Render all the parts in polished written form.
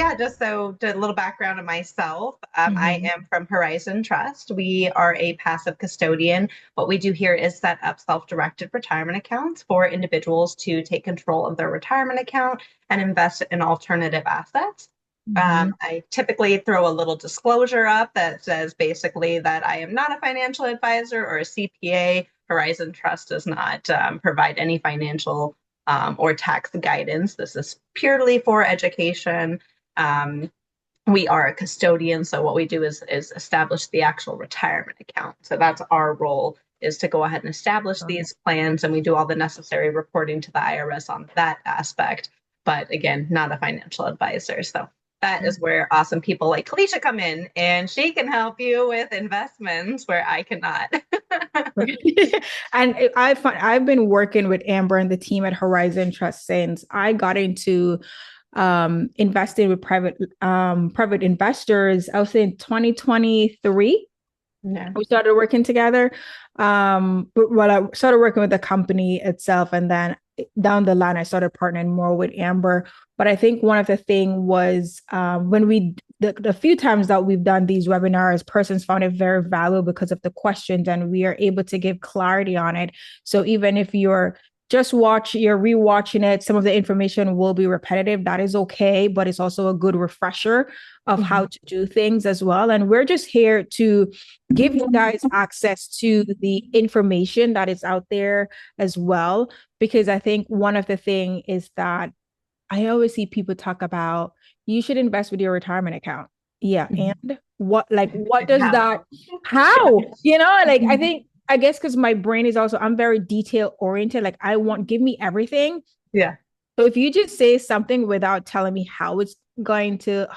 yeah, just so a little background on myself. I Hmm. am from Horizon Trust. We are a passive custodian. What we do here is set up self-directed retirement accounts for individuals to take control of their retirement account and invest in alternative assets. Hmm. I typically throw a little disclosure up that says basically that I am not a financial advisor or a CPA. Horizon Trust does not provide any financial or tax guidance. This is purely for education. Um, we are a custodian, so what we do is establish the actual retirement account. So that's our role, is to go ahead and establish these plans, and we do all the necessary reporting to the IRS on that aspect. But again, not a financial advisor. So that is where awesome people like Keleisha come in, and she can help you with investments where I cannot. And I've been working with Amber and the team at Horizon Trust since I got into investing with private investors. I was in 2023. Yeah. We started working together. Well, I started working with the company itself, and then down the line, I started partnering more with Amber. But I think one of the thing was when the few times that we've done these webinars, persons found it very valuable because of the questions, and we are able to give clarity on it. So even if you're rewatching it, some of the information will be repetitive. That is okay, but it's also a good refresher of how Mhm. to do things as well. And we're just here to give you guys access to the information that is out there as well. Because I think one of the thing is that I always see people talk about you should invest with your retirement account. Yeah. Mhm. And what does How? that, how? Like Mhm. I guess because my brain is also, I'm very detail oriented. Like give me everything. Yeah. So if you just say something without telling me how it's going to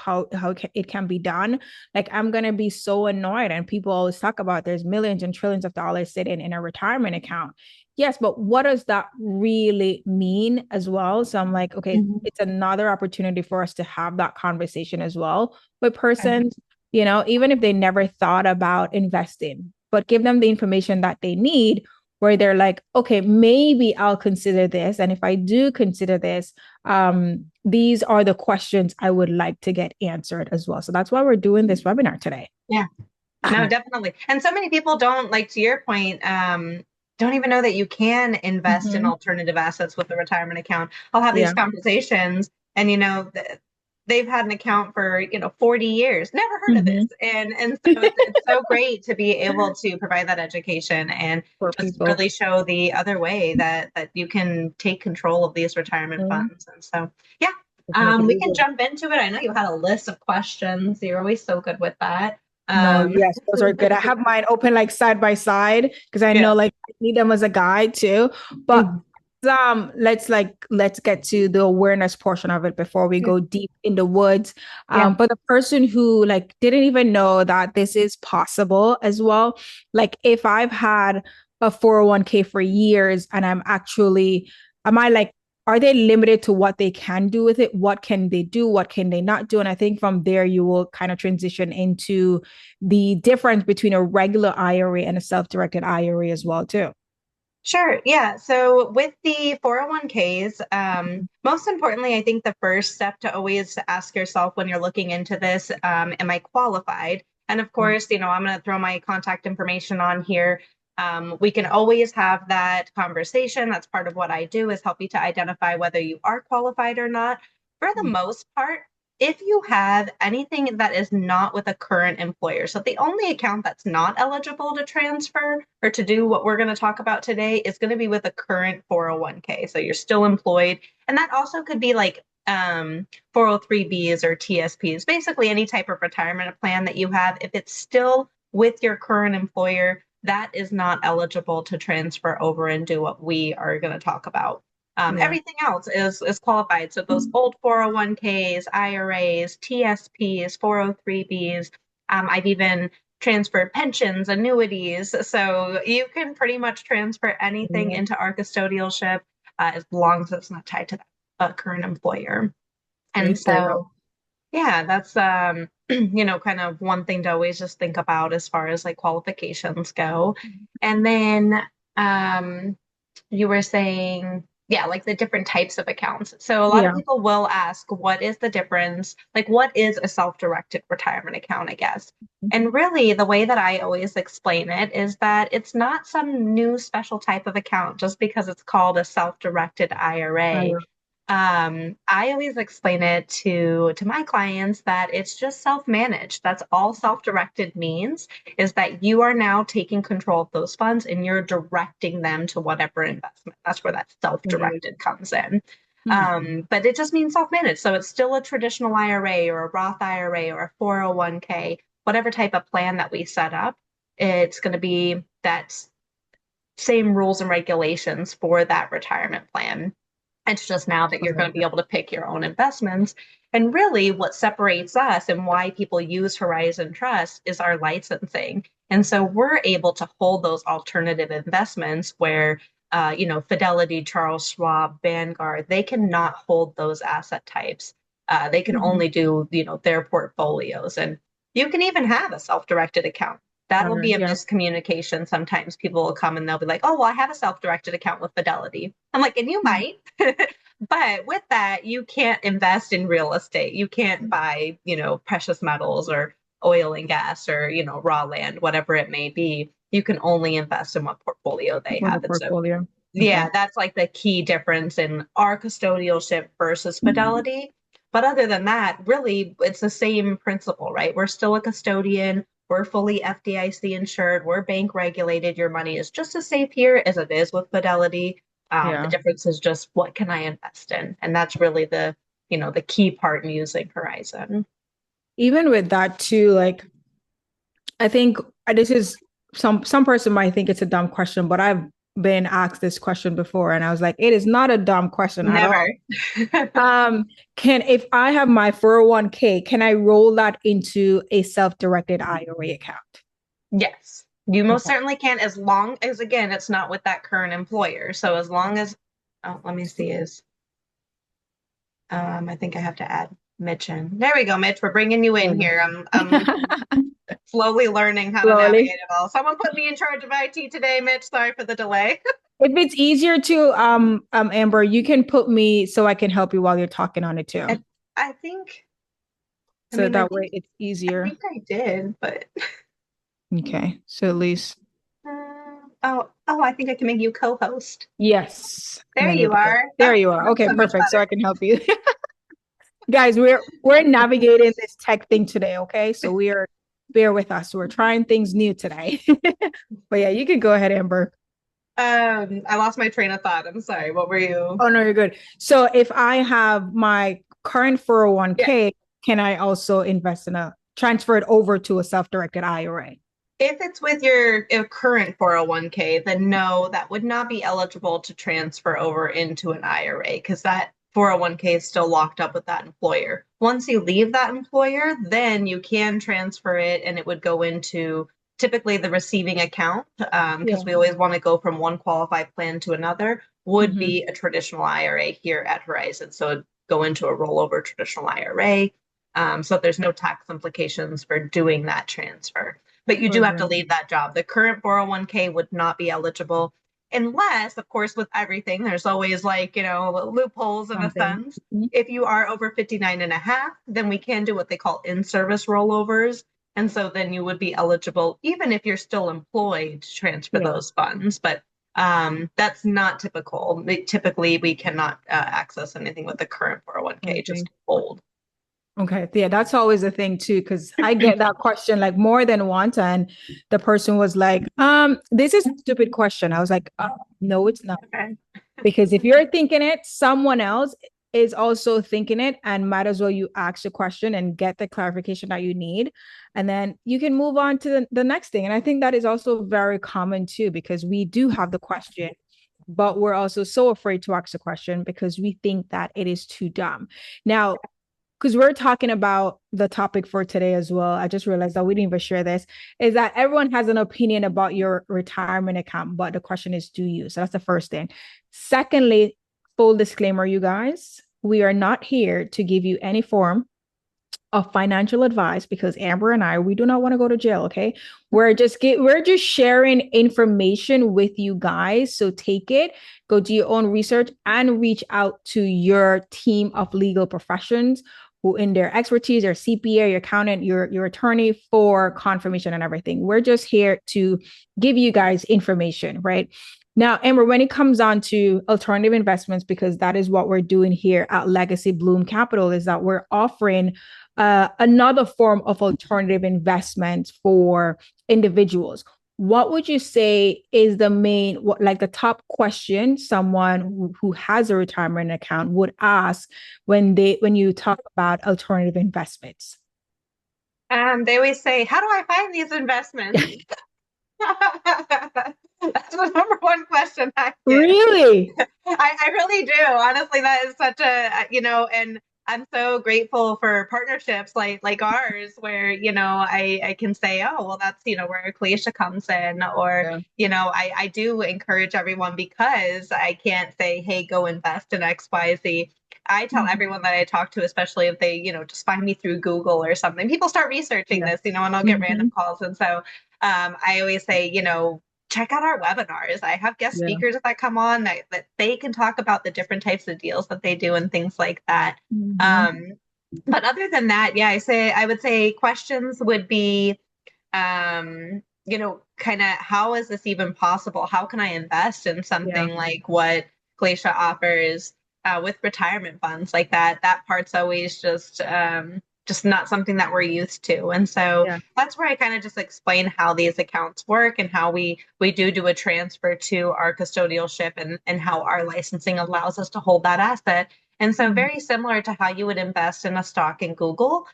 it can be done, like I'm gonna be so annoyed. And people always talk about there's millions and trillions of dollars sitting in a retirement account. Yes, but what does that really mean as well? So I'm like, okay, Mhm. it's another opportunity for us to have that conversation as well with Okay. persons, even if they never thought about investing, but give them the information that they need where they're like, okay, maybe I'll consider this. And if I do consider this, these are the questions I would like to get answered as well. So that's why we're doing this webinar today. Yeah. No, Uh-huh. definitely. And so many people don't, like to your point, don't even know that you can invest in Mm-hmm. alternative assets with a retirement account. I'll have these Yeah. conversations, and they've had an account for 40 years, never heard of this, Mm-hmm. and so it's so great to be able to provide that education and For just people. really show the other way that you can take control of these retirement Mm-hmm. funds. And so, yeah, Just make it we can easier. jump into it. I know you had a list of questions. You're always so good with that. No, Um, yes, those are good. I have mine open like side by side because I yeah. know like I need them as a guide too. But Mhm. let's get to the awareness portion of it before we Yeah. go deep in the woods. Yeah. But the person who like didn't even know that this is possible as well, like if I've had a 401k for years and am I like, are they limited to what they can do with it? What can they do? What can they not do? And I think from there you will kind of transition into the difference between a regular IRA and a self-directed IRA as well too. Sure. Yeah. So with the 401ks, most importantly, I think the first step to always ask yourself when you're looking into this, am I qualified? And of course, I'm going to throw my contact information on here. We can always have that conversation. That's part of what I do, is help you to identify whether you are qualified or not. For the most part, if you have anything that is not with a current employer, so the only account that's not eligible to transfer or to do what we're going to talk about today is going to be with a current 401k. So you're still employed. And that also could be like 403bs or TSPs, basically any type of retirement plan that you have. If it's still with your current employer, that is not eligible to transfer over and do what we are going to talk about. Yeah. Everything else is qualified. So those old 401ks, IRAs, TSPs, 403bs. I've even transferred pensions, annuities. So you can pretty much transfer anything Yeah. into our custodialship as long as it's not tied to that current employer. And Great to know. so, yeah, that's kind of one thing to always just think about as far as like qualifications go. And then you were saying. yeah, like the different types of accounts. So a lot of Yeah. people will ask, what is the difference? Like, what is a self-directed retirement account, I guess? And really, the way that I always explain it is that it's not some new special type of account just because it's called a self-directed IRA. I, I always explain it to my clients that it's just self-managed. That's all self-directed means is that you are now taking control of those funds and you're directing them to whatever investment. That's where that self-directed comes in. mm, But it just means self-managed. So it's still a traditional IRA or a Roth IRA or a 401k, whatever type of plan that we set up. It's going to be that same rules and regulations for that retirement plan. It's just now that you're going to be able to pick your own investments. And really, what separates us and why people use Horizon Trust is our licensing. And so we're able to hold those alternative investments where, Fidelity, Charles Schwab, Vanguard, they cannot hold those asset types. They can mhm. only do, their portfolios. And you can even have a self-directed account. That'll be a Yeah, miscommunication. Sometimes people will come and they'll be like, oh, well, I have a self-directed account with Fidelity. I'm like, and you might, but with that, you can't invest in real estate. You can't buy, precious metals or oil and gas or, raw land, whatever it may be. You can only invest in what portfolio they for the have. And so, portfolio. yeah, Okay. that's like the key difference in our custodialship versus Fidelity. But other than that, really, it's the same principle, right? We're still a custodian. We're fully FDIC insured. We're bank regulated. Your money is just as safe here as it is with Fidelity. The Yeah. difference is just what can I invest in? And that's really the key part in using Horizon. Even with that too, like I think this is some person might think it's a dumb question, but I've been asked this question before and I was like, it is not a dumb question at Never. all. Can if I have my 401k, can I roll that into a self-directed IRA account? Yes, you most Okay. certainly can, as long as, again, it's not with that current employer. So as long as, oh, let me see, I think I have to add Mitch in. There we go, Mitch. We're bringing you in here. I'm slowly learning how to navigate Slowly. it all. Someone put me in charge of IT today, Mitch. Sorry for the delay. If it's easier to Amber, you can put me so I can help you while you're talking on it too. I, I think, I So mean, I that think, way it's I easier. think I did, but Okay. So at least I think I can make you co-host. yes. And There then you you do it. are. There Oh, you are. that's Okay, so much perfect. So I better. can help you. Guys, we're navigating this tech thing today, okay? So we are bear with us. We're trying things new today. But yeah, you can go ahead, Amber. I lost my train of thought. I'm sorry. What were you? Oh no, you're good. So if I have my current Yeah. 401k, can I also invest in a transfer it over to a self-directed IRA? If it's with your current 401k, then no, that would not be eligible to transfer over into an IRA because that 401k is still locked up with that employer. Once you leave that employer, then you can transfer it and it would go into typically the receiving account Yeah. because we always want to go from one qualified plan to another, would Hmm. be a traditional IRA here at Horizon. So it'd go into a rollover traditional IRA. So there's no tax implications for doing that transfer, but you do have to Perfect. leave that job. The current 401k would not be eligible unless, of course, with everything, there's always like, loopholes in a Something. sense. Mhm. If you are over 59 and a half, then we can do what they call in-service rollovers. And so then you would be eligible, even if you're still employed, to transfer Yeah. those funds. But that's not typical. Typically, we cannot access anything with the current 401k, Okay. just old. Okay. Yeah, that's always a thing too, because I get that question like more than once, and the person was like, this is a stupid question. I was like, no, it's not. Okay. Because if you're thinking it, someone else is also thinking it, and might as well you ask the question and get the clarification that you need. And then you can move on to the next thing. And I think that is also very common too, because we do have the question, but we're also so afraid to ask the question because we think that it is too dumb. Now, because we're talking about the topic for today as well. I just realized that we didn't even share this, is that everyone has an opinion about your retirement account, but the question is, do you? So that's the first thing. Secondly, full disclaimer, you guys, we are not here to give you any form of financial advice because Amber and I, we do not want to go to jail. Okay. We're just sharing information with you guys. So take it, go do your own research and reach out to your team of legal professions who in their expertise, your CPA, your accountant, your attorney for confirmation and everything. We're just here to give you guys information, right? Now, Amber, when it comes on to alternative investments, because that is what we're doing here at Legacy Bloom Capital, is that we're offering another form of alternative investment for individuals. What would you say is the main, what, like the top question someone who has a retirement account would ask when you talk about alternative investments? They always say, "How do I find these investments?" That's the number one question I get. Really? I really do. Honestly, that is such a, and I'm so grateful for partnerships like ours where, I can say, oh, well, that's, where Keleisha comes in, or, Yeah. I do encourage everyone because I can't say, hey, go invest in XYZ. I tell Mhm. everyone that I talk to, especially if they, just find me through Google or something, people start researching Yeah. this, and I'll get random Hmm. calls. And so I always say, check out our webinars. I have guest Yeah. speakers that come on that they can talk about the different types of deals that they do and things like that. Hmm. Um, but other than that, yeah, I would say questions would be, kind of how is this even possible? How can I invest in Yeah. something like what Glacier offers with retirement funds like that? That part's always just not something that we're used to. And so Yeah. that's where I kind of just explain how these accounts work and how we do a transfer to our custodialship and how our licensing allows us to hold that asset. And so Mhm. very similar to how you would invest in a stock in Google,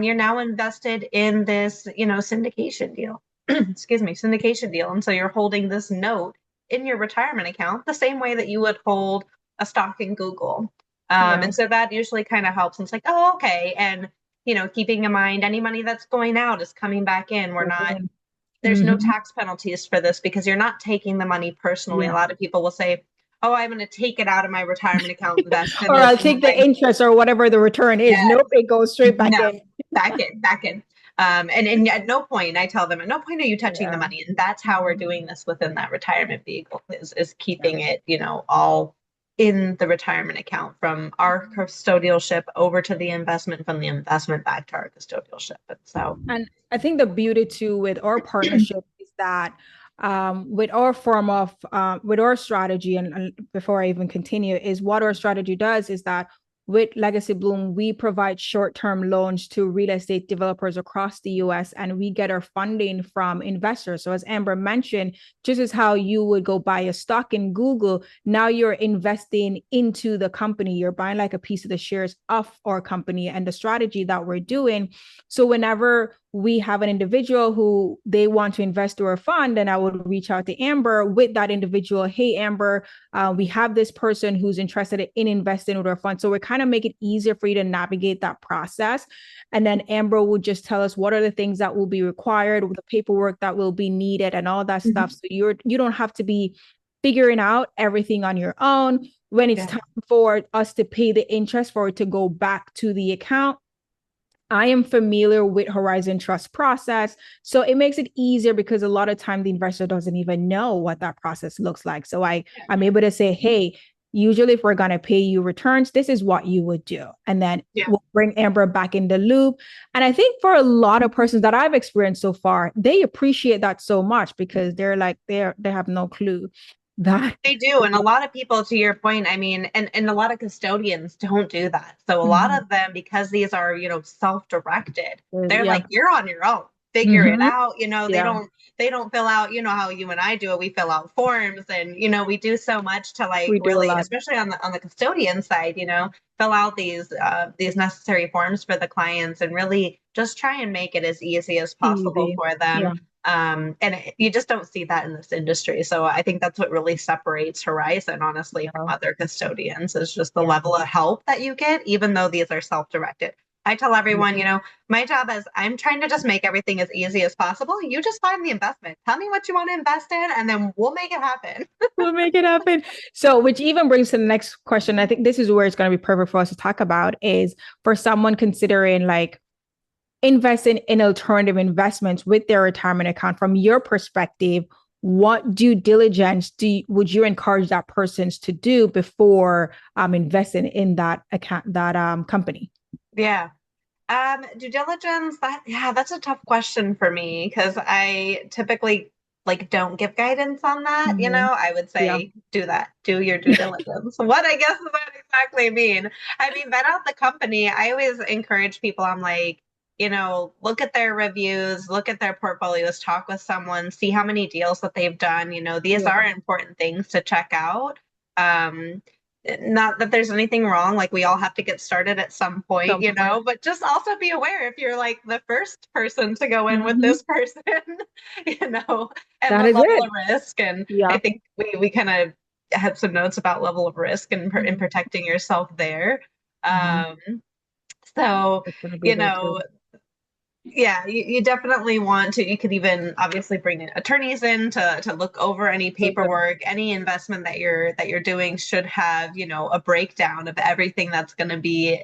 you're now invested in this, syndication deal. Excuse me, syndication deal. And so you're holding this note in your retirement account the same way that you would hold a stock in Google. Yeah. And so that usually kind of helps. And it's like, oh, okay. And, keeping in mind any money that's going out is coming back in. There's no Hmm. tax penalties for this because you're not taking the money personally. A Yeah. lot of people will say, oh, I'm going to take it out of my retirement account, invest in Or this. I'll And I'm take the like, interest or whatever the return is. yes, Nope, it goes straight back no, in. back in. And at no point, I tell them, at no point are you touching the Yeah. money. And that's how we're Mhm. doing this within that retirement vehicle is Yeah. keeping it, all in the retirement account from our custodialship over to the investment, from the investment back to our custodialship. And so, And I think the beauty too with our partnership is that with our form of with our strategy, and before I even continue, is what our strategy does is that with Legacy Bloom, we provide short-term loans to real estate developers across the US and we get our funding from investors. So as Amber mentioned, just as how you would go buy a stock in Google, now you're investing into the company. You're buying like a piece of the shares of our company and the strategy that we're doing. So whenever we have an individual who they want to invest through a fund, and I would reach out to Amber with that individual. Hey, Amber, we have this person who's interested in investing with our fund. So we kind of make it easier for you to navigate that process. And then Amber would just tell us what are the things that will be required, the paperwork that will be needed, and all that stuff. mhm, So you don't have to be figuring out everything on your own. When it's yeah. time for us to pay the interest for it to go back to the account, I am familiar with Horizon Trust process. So it makes it easier because a lot of time the investor doesn't even know what that process looks like. So I'm able to say, hey, usually if we're going to pay you returns, this is what you would do. And then Yeah. we'll bring Amber back in the loop. And I think for a lot of persons that I've experienced so far, they appreciate that so much because they're like, they have no clue that. They do. And a lot of people, to your point, I mean, and a lot of custodians don't do that. So a lot Mhm. of them, because these are, self-directed, they're Yeah. like, you're on your own. Figure it Hmm. out. Yeah. They don't fill out, how you and I do it. We fill out forms and, we do so much to like We do a really, lot. especially on the custodian side, fill out these necessary forms for the clients and really just try and make it as easy as possible Easy. for them. Yeah. You just don't see that in this industry. So I think that's what really separates Horizon, honestly, from Yeah. other custodians is just the Yeah. level of help that you get, even though these are self-directed. I tell everyone, my job is I'm trying to just make everything as easy as possible. You just find the investment. Tell me what you want to invest in, and then we'll make it happen. We'll make it happen. So, which even brings to the next question. I think this is where it's going to be perfect for us to talk about is for someone considering like investing in alternative investments with their retirement account. From your perspective, what due diligence would you encourage that persons to do before investing in that account, that company? Yeah. Due diligence, that's a tough question for me because I typically like don't give guidance on that. Mhm. I would Yeah. say do that, do your due diligence. What I guess does that exactly mean? I mean, vet out the company. I always encourage people, I'm like, look at their reviews, look at their portfolios, talk with someone, see how many deals that they've done. These Yeah. are important things to check out. Um, Not that there's anything wrong, like we all have to get started at some point, Some point. but just also be aware if you're like the first person to go in with Mhm. this person, you know, and That what is level it. of risk. And I Yeah. think we kind of had some notes about level of risk and in Mhm. protecting yourself there. Mhm. Um, so, It's going to be you there know, too. yeah, you definitely want to. You could even obviously bring in attorneys in to look over any So good. paperwork. Any investment that you're doing should have, a breakdown of everything that's going to be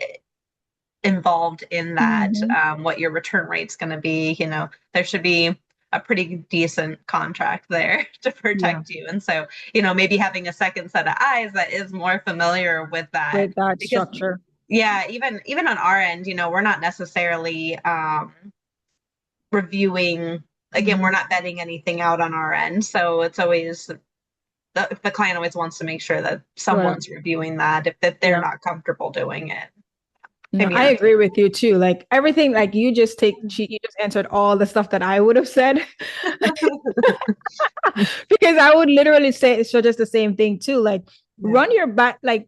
involved in that. Mhm. What your return rate's going to be. There should be a pretty decent contract there to Yeah. protect you. And so, maybe having a second set of eyes that is more familiar with that, With that because structure. yeah, even on our end, we're not necessarily reviewing. Again, we're Mhm. not vetting anything out on our end, so it's always the client always wants to make sure that What? someone's reviewing that if they're Yeah. not comfortable doing it. No, Maybe I that's agree with you too. Like everything, like you just answered all the stuff that I would have said because I would literally say so just the same thing too. Like yeah. run your back, like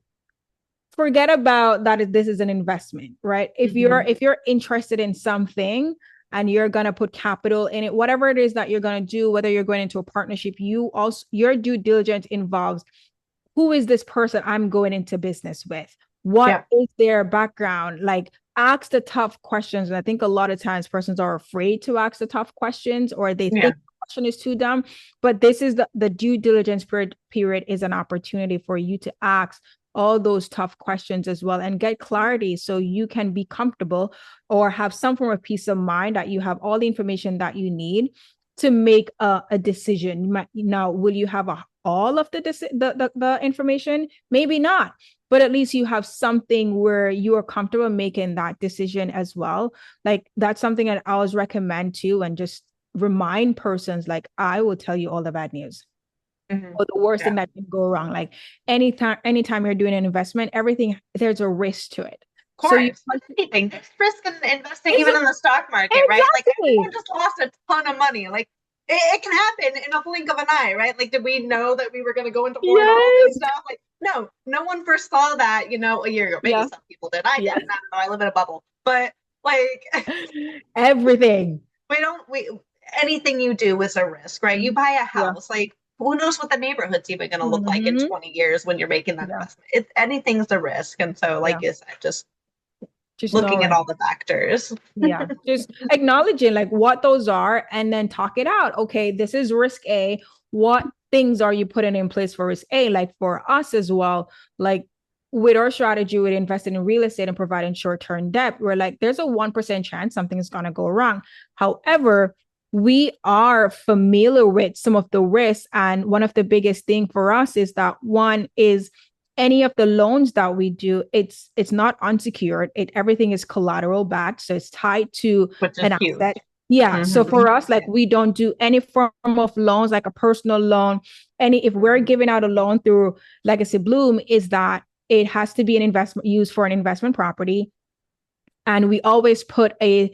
forget about that this is an investment, right? If you're Hmm. if you're interested in something and you're gonna put capital in it, whatever it is that you're gonna do, whether you're going into a partnership, your due diligence involves who is this person I'm going into business with? What Yeah. is their background? Like, ask the tough questions. And I think a lot of times persons are afraid to ask the tough questions or they Yeah. think the question is too dumb. But this is the due diligence period is an opportunity for you to ask all those tough questions as well and get clarity so you can be comfortable or have some form of peace of mind that you have all the information that you need to make a decision. Now, will you have all of the information? Maybe not, but at least you have something where you are comfortable making that decision as well. Like that's something that I always recommend too, and just remind persons like I will tell you all the bad news Hmm. or the worst Yeah. thing that can go wrong. Like anytime you're doing an investment, everything there's a risk to it. Of So you course, with anything, there's risk in investing, it's even in the stock market, right? Like everyone exactly just lost a ton of money. Like it can happen in a blink of an eye, right? Like, did we know that we were going to go into Florida, all this yes, stuff? Like, no one foresaw that, a year ago. Maybe yeah, some people did. I yeah, didn't. I don't know. I live in a bubble. But like, everything. we anything you do is a risk, right? You Mhm. buy a Yeah. house, like who knows what the neighborhood's even going to look like in Hmm. 20 years when you're making that Yeah. investment. Anything's a risk, and so, Yeah. like you said, just Just looking at knowing. all the factors. Yeah. Just acknowledging like what those are and then talk it out. Okay, this is risk A. What things are you putting in place for risk A? Like for us as well, like with our strategy with investing in real estate and providing short-term debt, we're like, there's a 1% chance something is going to go wrong. However, we are familiar with some of the risks. And one of the biggest thing for us is that one is any of the loans that we do, it's not unsecured. Everything is collateral backed, so it's tied to Which is an huge. asset. Yeah. So Hmm. for us, like we don't do any form of loans, like a personal loan. Any if we're giving out a loan through Legacy Bloom, is that it has to be an investment used for an investment property and we always put a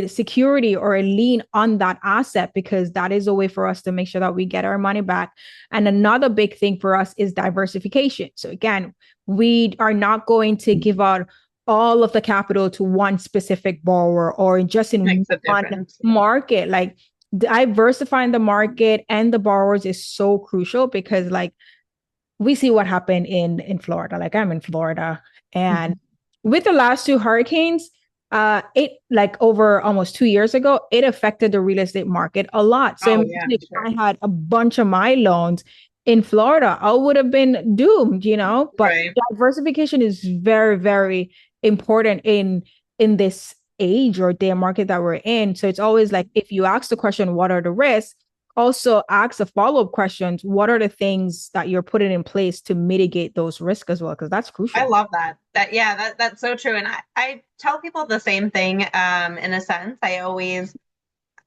security or a lien on that asset because that is a way for us to make sure that we get our money back. And another big thing for us is diversification. So again, we are not going to give out all of the capital to one specific borrower or just in Makes a one difference. market. Like diversifying the market and the borrowers is so crucial because like we see what happened in Florida. Like I'm in Florida, and Mhm. with the last two hurricanes, it like over almost 2 years ago, it affected the real estate market a lot. So Oh imagine yeah, if sure. I had a bunch of my loans in Florida, I would have been doomed, you know. But Right. diversification is very, very important in this age or day market that we're in. So it's always like if you ask the question, what are the risks? Also ask the follow-up questions, what are the things that you're putting in place to mitigate those risks as well? Because that's I crucial. love that. That's so true. And I tell people the same thing, in a sense.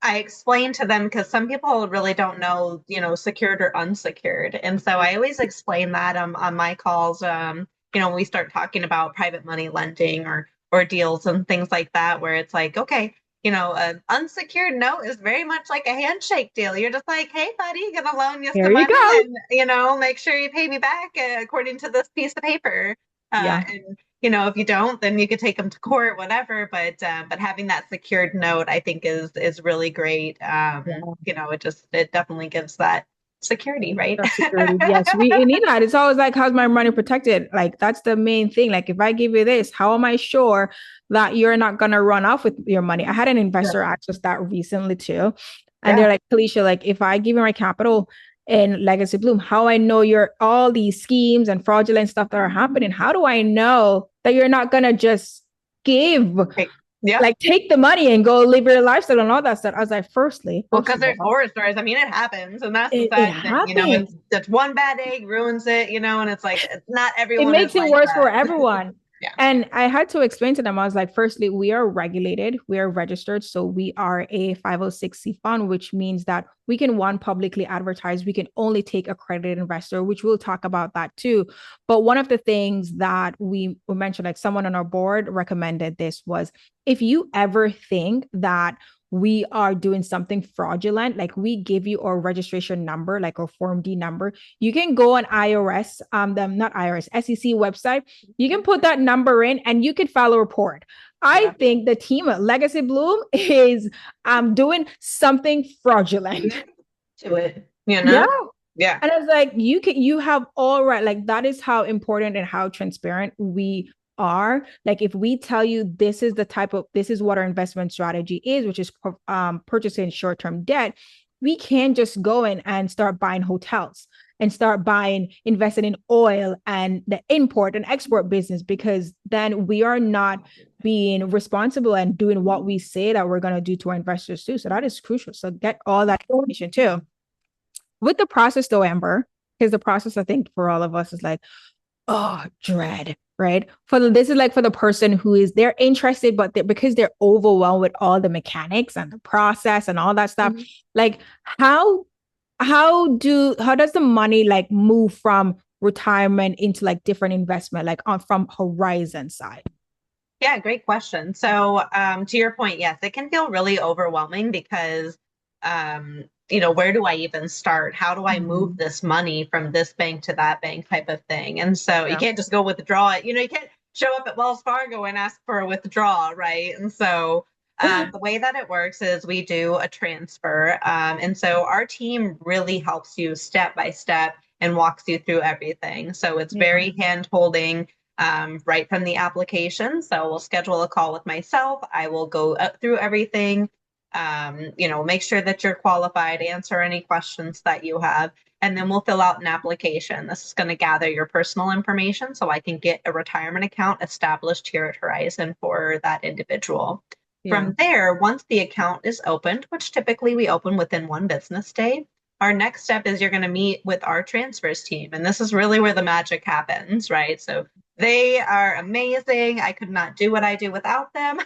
I explain to them because some people really don't know, secured or unsecured. And so I always explain that on my calls, when we start talking about private money lending or deals and things like that, where it's like, okay, an unsecured note is very much like a handshake deal. You're just like, hey, buddy, gonna loan you Here some you money go. and, make sure you pay me back according to this piece of paper. Yeah. And if you don't, then you could take them to court, whatever. But having that secured note, I think is really great. Yeah. It definitely gives that security, right? That's security. Yes, we need that. It's always like, how's my money protected? Like, that's the main thing. Like, if I give you this, how am I sure that you're not gonna run off with your money? I had an investor Sure. ask us that recently too, and Yeah. they're like, Keleisha, like, if I give you my capital in Legacy Bloom, how I know you're all these schemes and fraudulent stuff that are happening? How do I know that you're not gonna just give, Okay. Yeah. like, take the money and go live your lifestyle and all that stuff? I was like, Well, first because of there's all, horror stories. I mean, it happens, and that's the it sad thing. happens. It's one bad egg ruins it. And it's like not It everyone is makes it like worse for that. everyone. Yeah. And I had to explain to them, I was like, firstly, we are regulated, we are registered. So we are a 506c fund, which means that we can one publicly advertise, we can only take accredited investor, which we'll talk about that too. But one of the things that we mentioned, like someone on our board recommended this was if you ever think that we are doing something fraudulent, like we give you our registration number, like our Form D number, you can go on IRS, not IRS, SEC website. You can put that number in and you can file a report. I Yeah. think the team at Legacy Bloom is doing something fraudulent. To it. Yeah. Yeah. And it's like you have all right, like that is how important and how transparent we are. Like if we tell you this is what our investment strategy is, which is purchasing short-term debt, we can just go in and start buying hotels and start buying investing in oil and the import and export business, because then we are not being responsible and doing what we say that we're going to do to our investors too. So that is crucial. So get all that information too with the process though, Amber, because the process I think for all of us is like, oh, dread, right? This is like for the person who is they're interested, but because they're overwhelmed with all the mechanics and the process and all that stuff. Mhm. Like how does the money like move from retirement into like different investment, like on from Horizon side? Yeah, great question. So, to your point, yes, it can feel really overwhelming because, where do I even start? How do I move Mhm. this money from this bank to that bank type of thing? And so you Yeah. can't just go withdraw it. You can't show up at Wells Fargo and ask for a withdrawal, right? And so, the way that it works is we do a transfer. And so our team really helps you step by step and walks you through everything. So it's Yeah. very hand holding right from the application. So we'll schedule a call with myself. I will go through everything, make sure that you're qualified, answer any questions that you have, and then we'll fill out an application. This is going to gather your personal information so I can get a retirement account established here at Horizon for that individual. Yeah. From there, once the account is opened, which typically we open within one business day, our next step is you're going to meet with our transfers team. And this is really where the magic happens, right? So they are amazing. I could not do what I do without them.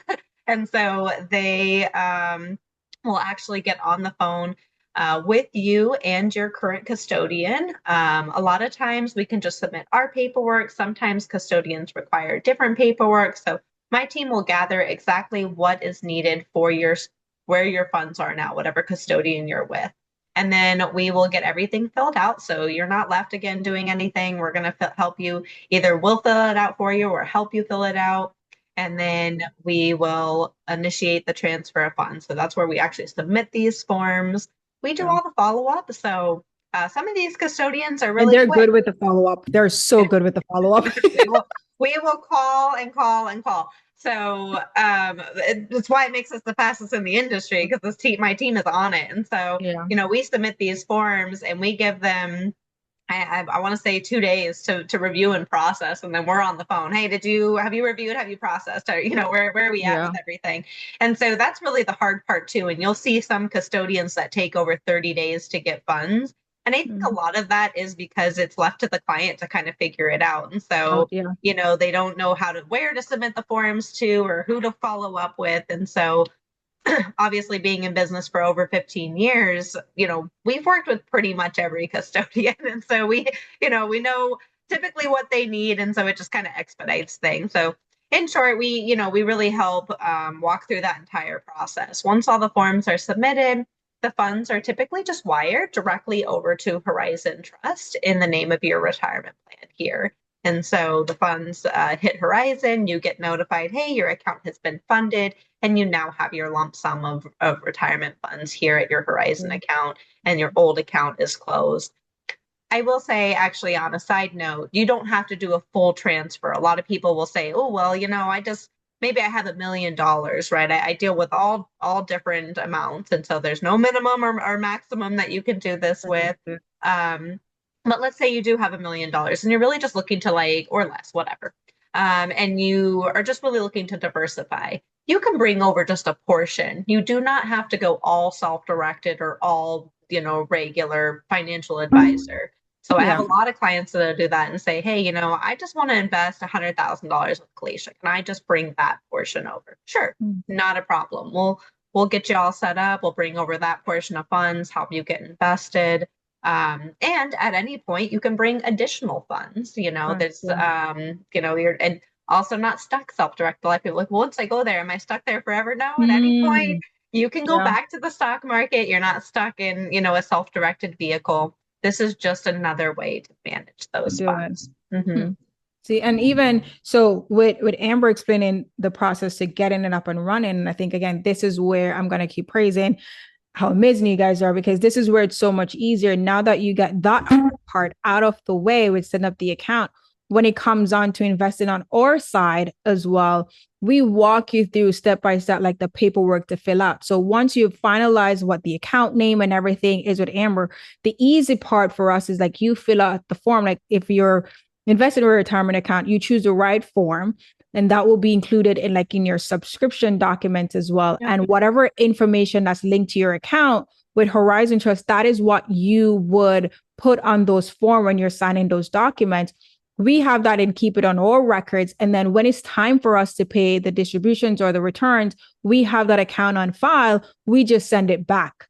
And so they will actually get on the phone with you and your current custodian. A lot of times we can just submit our paperwork. Sometimes custodians require different paperwork. So my team will gather exactly what is needed for where your funds are now, whatever custodian you're with. And then we will get everything filled out. So you're not left again doing anything. We're going to help you. Either we'll fill it out for you or help you fill it out. And then we will initiate the transfer of funds. So that's where we actually submit these forms. We do Yeah. all the follow up. So some of these custodians are And really they're quick. good with the follow-up. They're so good with the follow-up. we will call and call and call. So it's why it makes us the fastest in the industry because my team is on it. And so, Yeah. we submit these forms and we give them I want to say 2 days to review and process, and then we're on the phone. Hey, have you reviewed? Have you processed? Or, where are we at with Yeah. everything? And so that's really the hard part too. And you'll see some custodians that take over 30 days to get funds. And I think a Mhm. lot of that is because it's left to the client to kind of figure it out. And Out. so, Yeah. they don't know where to submit the forms to or who to follow up with. And so obviously being in business for over 15 years, we've worked with pretty much every custodian. And so we know typically what they need. And so it just kind of expedites things. So in short, we really help walk through that entire process. Once all the forms are submitted, the funds are typically just wired directly over to Horizon Trust in the name of your retirement plan here. And so the funds hit Horizon, you get notified, hey, your account has been funded, and you now have your lump sum of retirement funds here at your Horizon Yeah. account, and your old account is closed. I will say, actually, on a side note, you don't have to do a full transfer. A lot of people will say, oh, well, maybe I have $1 million, right? I deal with all different amounts. And so there's no minimum or maximum that you can do this with. Um, but let's say you do have $1 million and you're really just looking to or less, whatever. And you are just really looking to diversify. You can bring over just a portion. You do not have to go all self-directed or all, regular financial advisor. So I have Yeah. a lot of clients that do that and say, hey, I just want to invest $100,000 with Keleisha. Can I just bring that portion over? Sure, Mm. not a problem. We'll get you all set up. We'll bring over that portion of funds, help you get invested. And at any point, you can bring additional funds. There's, Yeah. you're and also not stuck self-directed. Like people like, well, once I go there, am I stuck there forever? No, at any point, Mm. you can go Yeah. back to the stock market. You're not stuck in, a self-directed vehicle. This is just another way to manage To those do it. funds. Mm-hmm. Hmm. See, and even so, with Amber explaining the process to getting it up and running, I think again, this is where I'm gonna keep praising how amazing you guys are, because this is where it's so much easier now that you got that part out of the way with setting up the account. When it comes on to investing on our side as well, we walk you through step by step, like the paperwork to fill out. So once you finalize what the account name and everything is with Amber, the easy part for us is like you fill out the form. Like if you're invested in a retirement account, you choose the right form, and that will be included in your subscription document as well. Yep. And whatever information that's linked to your account with Horizon Trust, that is what you would put on those form when you're signing those documents. We have that and keep it on our records. And then when it's time for us to pay the distributions or the returns, we have that account on file. We just send it back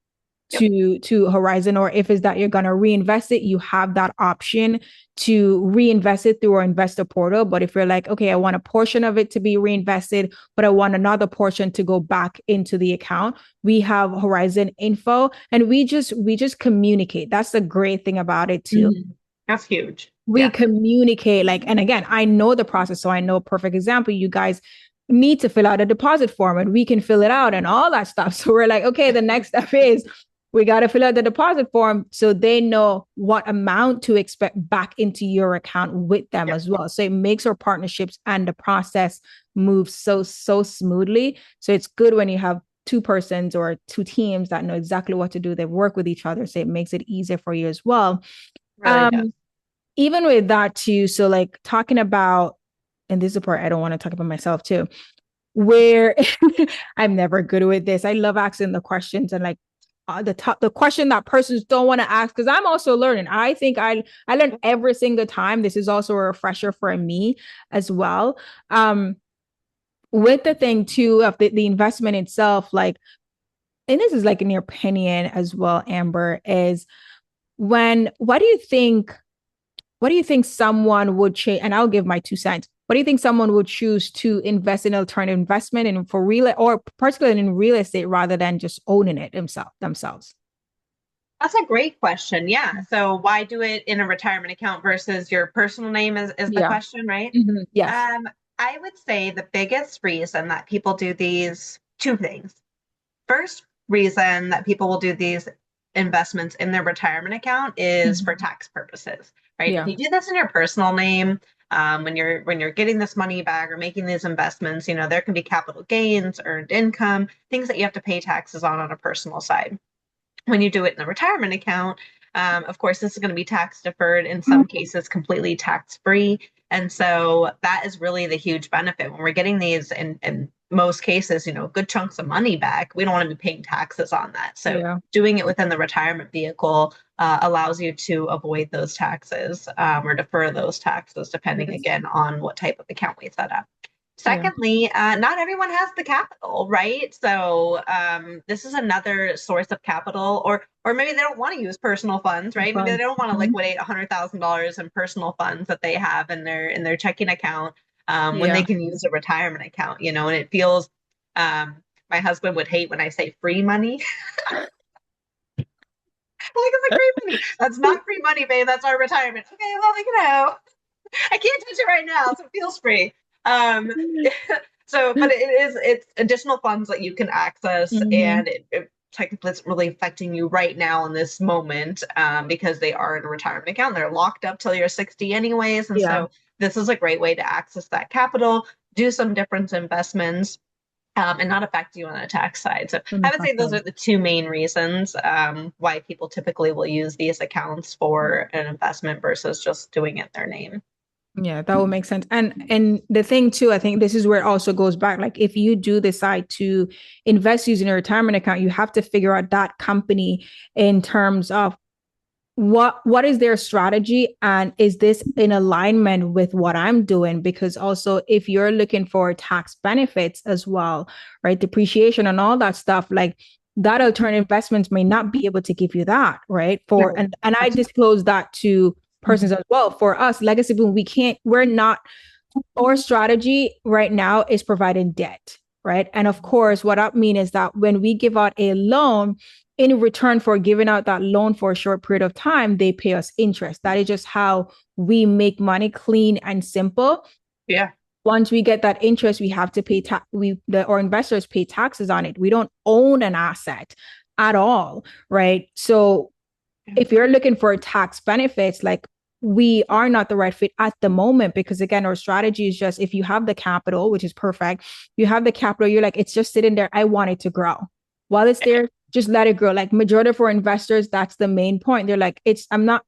Yep. to Horizon. Or if it's that you're going to reinvest it, you have that option to reinvest it through our investor portal. But if you're like, okay, I want a portion of it to be reinvested, but I want another portion to go back into the account, we have Horizon info, and we just communicate. That's the great thing about it too. Mm-hmm. That's huge. We Yeah. communicate, like, and again, I know the process, so I know a perfect example. You guys need to fill out a deposit form, and we can fill it out and all that stuff. So we're like, okay, the next step is we got to fill out the deposit form so they know what amount to expect back into your account with them Yep. as well. So it makes our partnerships and the process move so smoothly. So it's good when you have two persons or two teams that know exactly what to do. They work with each other, so it makes it easier for you as well. Really does. um Even with that too, so like talking about, and this is the part I don't want to talk about myself too, where I'm never good with this. I love asking the questions, and like the question that persons don't want to ask, because I'm also learning. I think I learn every single time. This is also a refresher for me as well. With the thing too of the investment itself, like, and this is like in your opinion as well, Amber, is when what do you think someone would change? And I'll give my 2 cents. What do you think someone would choose to invest in alternative investment and for real, or particularly in real estate, rather than just owning it themselves? That's a great question. Yeah. So why do it in a retirement account versus your personal name is the Yeah. question, right? Mm-hmm. Yes. I would say the biggest reason that people do these two things. First reason that people will do these investments in their retirement account is for Mm-hmm. tax purposes, right? If Yeah. you do this in your personal name, When you're getting this money back or making these investments, there can be capital gains, earned income, things that you have to pay taxes on a personal side. When you do it in the retirement account, of course, this is going to be tax deferred, in some cases, completely tax free. And so that is really the huge benefit when we're getting these in most cases, good chunks of money back. We don't want to be paying taxes on that. So Yeah. doing it within the retirement vehicle allows you to avoid those taxes or defer those taxes, depending Yes. again on what type of account we set up. Yeah. Secondly, not everyone has the capital, right? So this is another source of capital, or maybe they don't want to use personal funds, right? Maybe they Fun. don't want to Mhm. liquidate $100,000 in personal funds that they have in their checking account when they Yeah. can use a retirement account, and it feels. Um, my husband would hate when I say free money. Like it's like free money. That's not free money, babe. That's our retirement. Okay, well, I can't touch it right now, so it feels free. Um, so, but it's additional funds that you can access, Hmm. and it technically it's really affecting you right now in this moment because they are in a retirement account. They're locked up till you're 60 anyways, and Yeah. so this is a great way to access that capital, do some different investments. And not affect you on the tax side. So I would say those are the two main reasons why people typically will use these accounts for an investment versus just doing it in their name. Yeah, that would make sense. And the thing too, I think this is where it also goes back. Like if you do decide to invest using a retirement account, you have to figure out that company in terms of what is their strategy and is this in alignment with what I'm doing? Because also if you're looking for tax benefits as well, right? Depreciation and all that stuff, like that alternative investments may not be able to give you that, right? For No, and I disclose that to persons as well. For us, legacy boom, we're not, our strategy right now is providing debt, right? And of course, what I mean is that when we give out a loan, in return for giving out that loan for a short period of time, they pay us interest. That is just how we make money, clean and simple. yeah. Once we get that interest, we have to pay our investors pay taxes on it. We don't own an asset at all, right? So if you're looking for tax benefits, like we are not the right fit at the moment because again, our strategy is just if you have the capital, which is perfect, you have the capital, you're like, it's just sitting there. I want it to grow. While it's there, just let it grow. Like majority of our investors, that's the main point. They're like, I'm not,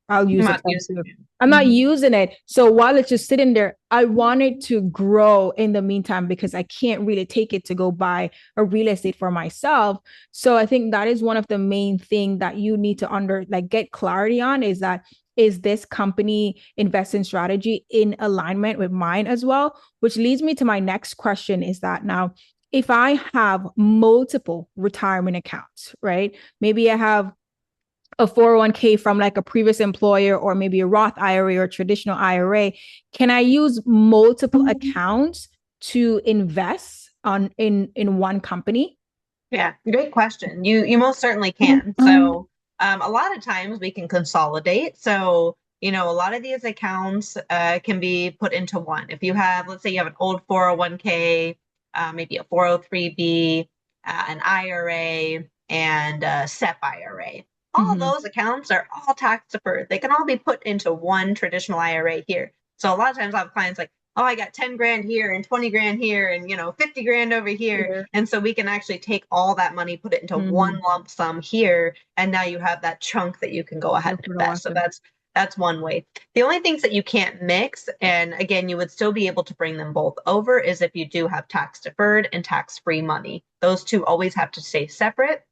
I'll I'm use the not term using too. it. I'm not Mhm. using it. So while it's just sitting there, I want it to grow in the meantime because I can't really take it to go buy a real estate for myself. So I think that is one of the main thing that you need to get clarity on is that is this company investing strategy in alignment with mine as well? Which leads me to my next question is that now if I have multiple retirement accounts, right? Maybe I have a 401k from like a previous employer or maybe a Roth IRA or traditional IRA, can I use multiple accounts to invest in one company? Yeah, great question. You most certainly can. Mhm. So a lot of times we can consolidate. So a lot of these accounts can be put into one. If you have, let's say you have an old 401k, maybe a 403b, an IRA, and a SEP IRA. All Mhm. those accounts are all tax deferred. They can all be put into one traditional IRA here. So a lot of times I have clients like, oh, I got 10 grand here and 20 grand here and 50 grand over here. Yeah. And so we can actually take all that money, put it into one Mhm. lump sum here, and now you have that chunk that you can go ahead That's and what I invest. So wanted. that's one way. The only things that you can't mix, and again, you would still be able to bring them both over, is if you do have tax deferred and tax free money. Those two always have to stay separate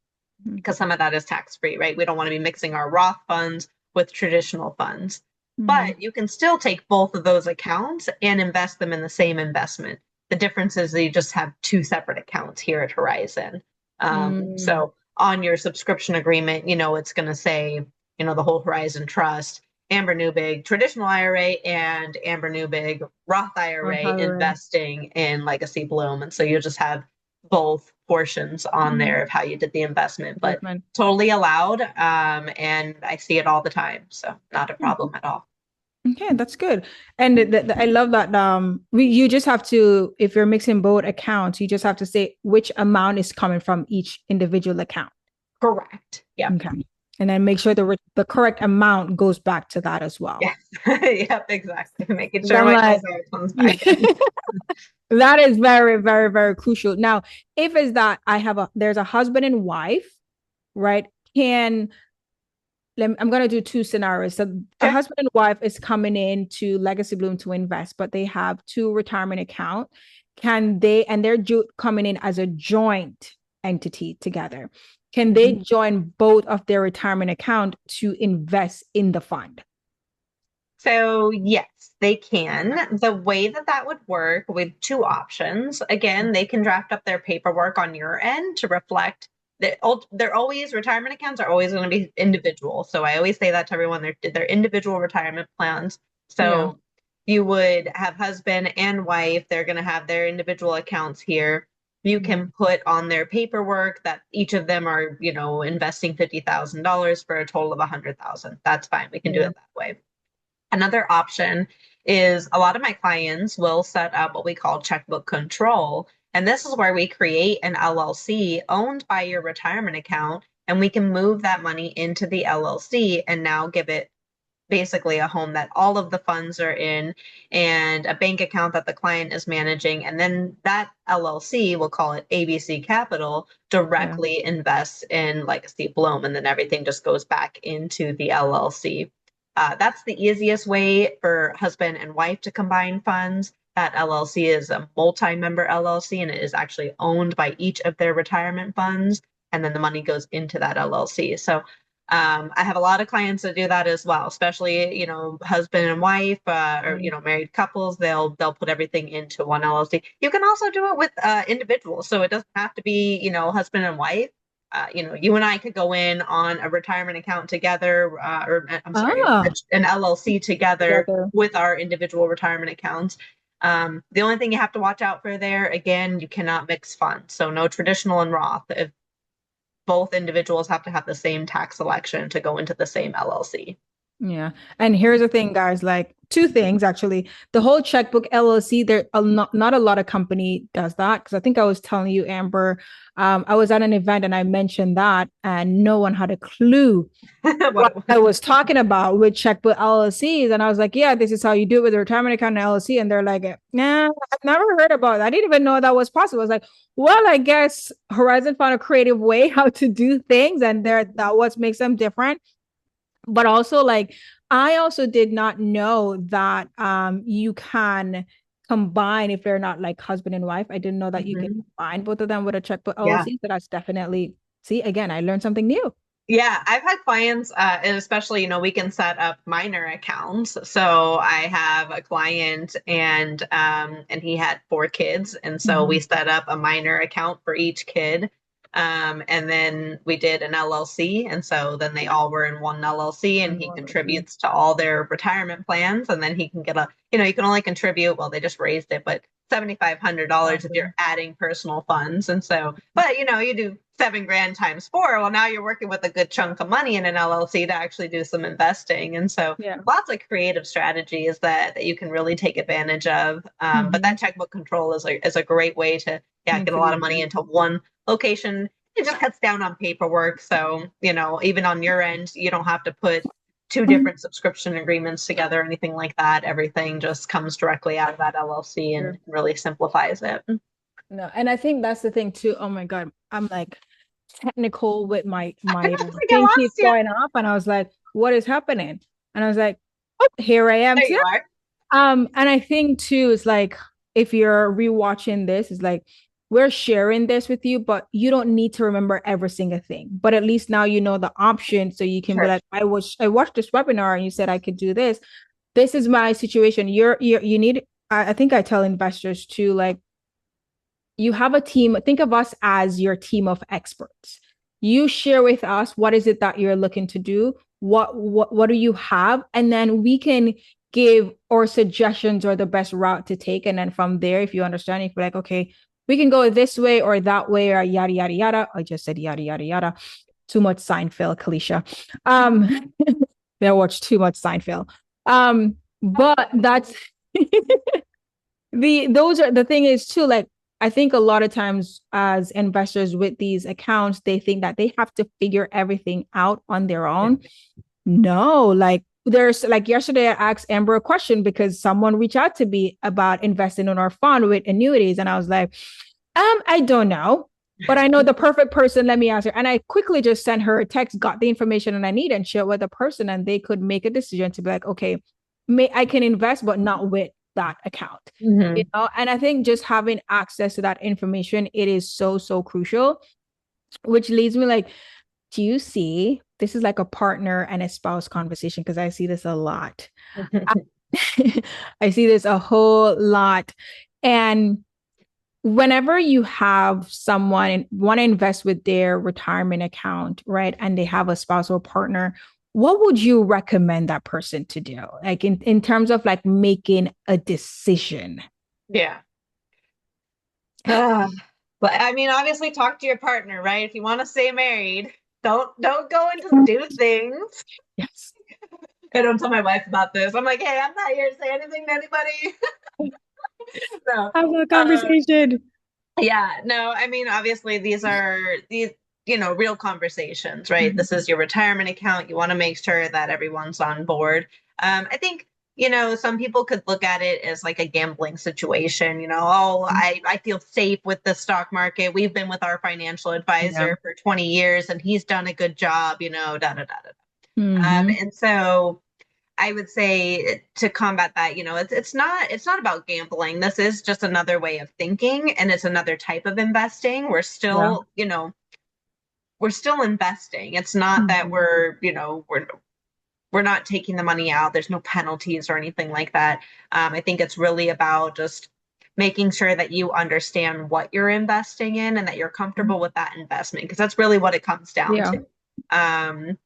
Mhm. because some of that is tax free, right? We don't want to be mixing our Roth funds with traditional funds. Mhm. But you can still take both of those accounts and invest them in the same investment. The difference is that you just have two separate accounts here at Horizon. Mhm. So on your subscription agreement, it's going to say, the whole Horizon Trust, Amber Newbig traditional IRA, and Amber Newbig Roth Or IRA however. investing in Legacy Bloom. And so you'll just have both portions on Mhm. there of how you did the investment, but Investment. totally allowed. And I see it all the time. So not a Yeah. problem at all. Okay, that's good. And I love that you just have to, if you're mixing both accounts, you just have to say which amount is coming from each individual account. Correct. Yeah. Okay. And then make sure the correct amount goes back to that as well. Yes. Yep, exactly. Making 'Cause sure I'm my like, desire comes back in. that is very, very, very crucial. Now, if it's that there's a husband and wife, right? I'm going to do two scenarios. So a Sure. husband and wife is coming in to Legacy Bloom to invest, but they have two retirement account. And they're coming in as a joint entity together. Can they Mhm. join both of their retirement account to invest in the fund? So, yes, they can. The way that that would work with two options, again, they can draft up their paperwork on your end to reflect that they're always retirement accounts are always going to be individual. So I always say that to everyone, they're individual retirement plans. Yeah. So you would have husband and wife, they're going to have their individual accounts here. You can put on their paperwork that each of them are, investing $50,000 for a total of 100,000. That's fine. We can do Yeah. it that way. Another option is a lot of my clients will set up what we call checkbook control. And this is where we create an LLC owned by your retirement account, and we can move that money into the LLC and now give it basically a home that all of the funds are in and a bank account that the client is managing. And then that LLC, we'll call it ABC Capital, Yeah. directly invests in Legacy Bloom. And then everything just goes back into the LLC. That's the easiest way for husband and wife to combine funds. That LLC is a multi member LLC and it is actually owned by each of their retirement funds. And then the money goes into that LLC. So I have a lot of clients that do that as well, especially husband and wife or Mm. married couples. They'll put everything into one LLC. You can also do it with individuals, so it doesn't have to be husband and wife. You and I could go in on a retirement account together, or I'm sorry, Ah, an LLC together together. with our individual retirement accounts. The only thing you have to watch out for there, again, you cannot mix funds. So no traditional and Roth. If both individuals have to have the same tax election to go into the same LLC. Yeah. And here's the thing, guys, like two things actually. The whole checkbook LLC, there are not a lot of company does that. Because I think I was telling you, Amber, I was at an event and I mentioned that and no one had a clue What what it I was. was talking about with checkbook LLCs. And I was like, yeah, this is how you do it with a retirement account and LLC. And they're like, nah, I've never heard about it. I didn't even know that was possible. I was like, well, I guess Horizon found a creative way how to do things, and that what makes them different. But also, like, I also did not know that you can combine if they're not like husband and wife. I didn't know that you can Mhm. combine both of them with a checkbook Yeah. LLC. So that's definitely, see, again, I learned something new. Yeah, I've had clients, and especially, we can set up minor accounts. So I have a client and he had four kids. And so we Mhm. set up a minor account for each kid. And then we did an LLC. And so then they all were in one LLC and And he one LLC. contributes to all their retirement plans. And then he can get you can only contribute, well, they just raised it, but $7,500 if Exactly. you're adding personal funds. And so, but you do 7 grand times four. Well, now you're working with a good chunk of money in an LLC to actually do some investing. And so Yeah. lots of creative strategies that you can really take advantage of. But Mm-hmm. that checkbook control is a great way to get a To lot do of money that. into one location. It just cuts down on paperwork. So, even on your end, you don't have to put two different subscription agreements together or anything like that. Everything just comes directly out of that LLC and Sure. really simplifies it. No, and I think that's the thing too. Oh my God, I'm like technical with I my think I thing lost keeps you. going off, and I was like, what is happening? And I was like, oh, here I am There too. you are. And I think too, it's like if you're rewatching this, it's like we're sharing this with you, but you don't need to remember every single thing. But at least now you know the option, so you can be Sure. like, I watched this webinar and you said I could do this. This is my situation. You need. I think I tell investors too, like you have a team. Think of us as your team of experts. You share with us what is it that you're looking to do, what do you have, and then we can give or suggestions or the best route to take. And then from there, if you understand, if you're like, okay, we can go this way or that way or yada yada yada. I just said yada yada yada. Too much Seinfeld, Keleisha. They watch too much Seinfeld. But that's the those are the thing is too, like I think a lot of times as investors with these accounts, they think that they have to figure everything out on their own. No, like there's like yesterday, I asked Amber a question because someone reached out to me about investing in our fund with annuities. And I was like, I don't know, but I know the perfect person. Let me ask her. And I quickly just sent her a text, got the information and I need and shared with the person, and they could make a decision to be like, okay, I can invest, but not with that account. You Mm-hmm. know, and I think just having access to that information, it is so, so crucial, which leads me like, do you see this is like a partner and a spouse conversation? Because I see this a lot. I see this a whole lot. And whenever you have someone want to invest with their retirement account, right? And they have a spouse or partner, what would you recommend that person to do? Like in terms of like making a decision? Yeah. Uh, but I mean, obviously talk to your partner, right? If you want to stay married, don't go and just do things. Yes. I don't tell my wife about this. I'm like, hey, I'm not here to say anything to anybody. So, Have a um, conversation. yeah, no, I mean, obviously these are these, real conversations, right? This Mhm. is your retirement account. You want to make sure that everyone's on board. I think, some people could look at it as like a gambling situation, oh, I feel safe with the stock market. We've been with our financial Yeah. advisor for 20 years and he's done a good job, da da da da. Hmm. And so I would say to combat that, it's not about gambling. This is just another way of thinking, and it's another type of investing. Yeah. We're still investing. It's not that Mhm. we're not taking the money out. There's no penalties or anything like that. I think it's really about just making sure that you understand what you're investing in and that you're comfortable with that investment, because that's really what it comes down Yeah. to. Um,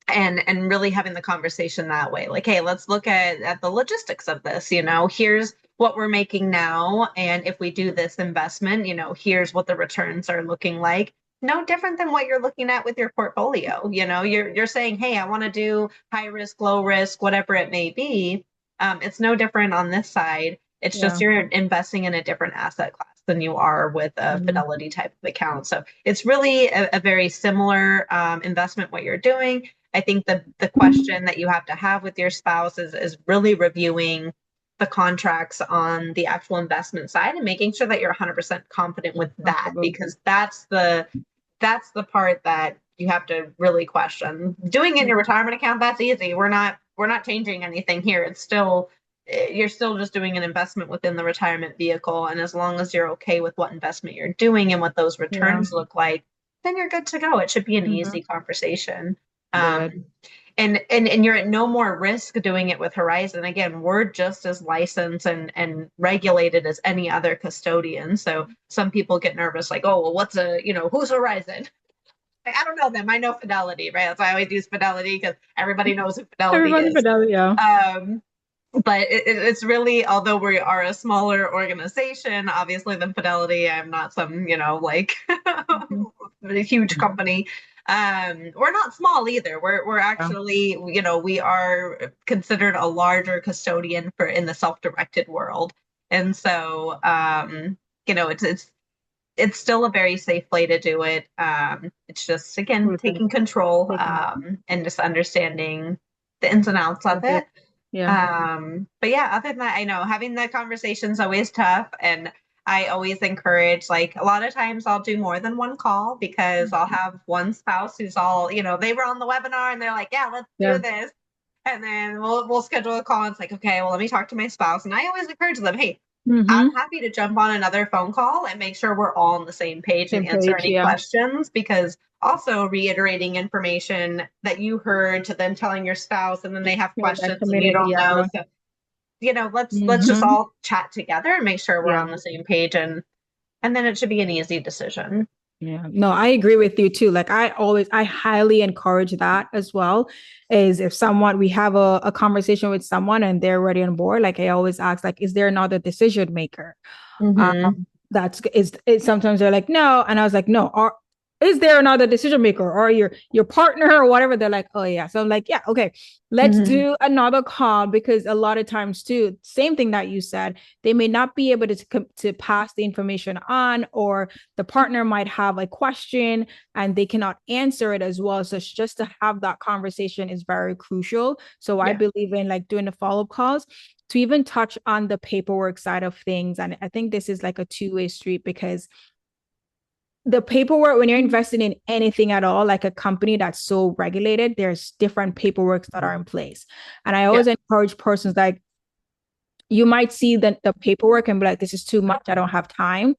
and really having the conversation that way, like, hey, let's look at the logistics of this. Here's what we're making now, and if we do this investment, here's what the returns are looking like. No different than what you're looking at with your portfolio. You're saying, hey, I want to do high risk, low risk, whatever it may be. It's no different on this side. It's just Yeah. you're investing in a different asset class than you are with a Mhm. fidelity type of account. So it's really a very similar investment what you're doing. I think the question that you have to have with your spouse is really reviewing the contracts on the actual investment side and making sure that you're 100% confident with that, Comfortable. because that's the part that you have to really question. Doing it in your retirement account, that's easy. We're not changing anything here. It's still you're still just doing an investment within the retirement vehicle, and as long as you're okay with what investment you're doing and what those Yeah. returns look like, then you're good to go. It should be an Mhm. easy conversation. Good. um, and you're at no more risk doing it with Horizon. Again, we're just as licensed and regulated as any other custodian. So some people get nervous, like, oh, well, who's Horizon? I don't know them. I know Fidelity, right? That's why I always use Fidelity, because everybody knows who Fidelity Everybody is. Fidelity, yeah. But it's really, although we are a smaller organization, obviously than Fidelity, I'm not some, like Mhm. a huge company. We're not small either. We're Yeah. actually, we are considered a larger custodian for in the self-directed world. And so, it's still a very safe way to do it. It's just, again, Perfect. taking control, Taking and just understanding the ins and outs of it. it. Yeah. But yeah, other than that, I know having the conversation's always tough. And I always encourage, like, a lot of times I'll do more than one call, because I'll have one spouse who's all, they were on the webinar and they're like, yeah, let's do Yeah. this. And then we'll schedule a call. And it's like, okay, well, let me talk to my spouse. And I always encourage them, hey, I'm Mm-hmm. happy to jump on another phone call and make sure we're all on the same page and Same answer page. any Yeah. questions, because also reiterating information that you heard to then telling your spouse, and then they have Yeah. That questions and you community. don't know. Yeah. So, let's just Mm-hmm. all chat together and make sure we're Yeah. on the same page, and then it should be an easy decision. Yeah, no, I agree with you too. Like I highly encourage that as well. Is if someone we have a conversation with someone and they're already on board, like I always ask, like, is there another decision maker? Mm-hmm. That's is it sometimes they're like, no. And I was like, no, is there another decision maker or your partner or whatever? They're like, oh yeah. So I'm like, yeah, okay, let's Mhm. do another call, because a lot of times too, same thing that you said, they may not be able to pass the information on, or the partner might have a question and they cannot answer it as well. So it's just to have that conversation is very crucial. So I Yeah. believe in like doing the follow-up calls to even touch on the paperwork side of things. And I think this is like a two-way street, because the paperwork, when you're investing in anything at all, like a company that's so regulated, there's different paperworks that are in place. And I Yeah. always encourage persons, like, you might see the paperwork and be like, this is too much, I don't have time.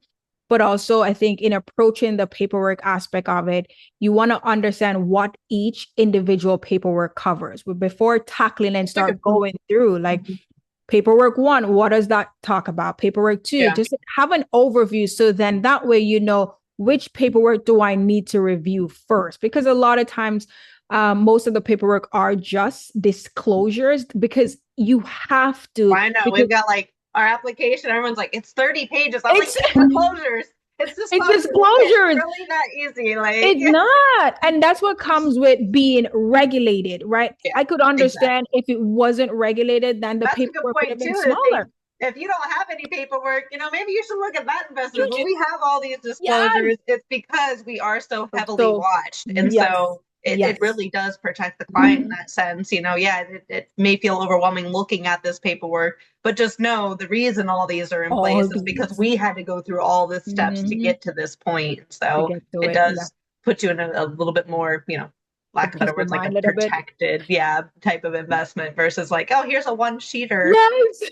But also, I think in approaching the paperwork aspect of it, you want to understand what each individual paperwork covers. But before tackling and That's a start good point. going through, like, Mhm. paperwork one, what does that talk about? Paperwork two, Yeah. just have an overview. So then that way, you know, which paperwork do I need to review first? Because a lot of times, most of the paperwork are just disclosures, because you have to, I know because we've got like our application. Everyone's like, it's 30 pages. I'm like, it's it's disclosures. It's it's disclosures. It's disclosures. really not easy. Like, It's not. And that's what comes with being regulated, right? yeah, I could understand exactly. if it wasn't regulated, then the That's a good paperwork would point have too. been To think smaller. if you don't have any paperwork, maybe you should look at that You investment. When just, we have all these yes. disclosures, it's because we are so heavily So, watched, and yes, so it yes. really does protect the client in that sense. Yeah, it may feel overwhelming looking at this paperwork, but just know the reason all these are in All place is because these we had to go through all the steps to to get to this point. So get to it it. Yeah. does put you in a little bit more, The lack of better peace of words, like a mind a little bit. protected, yeah, type of investment versus like, oh, here's a one sheeter. Yes.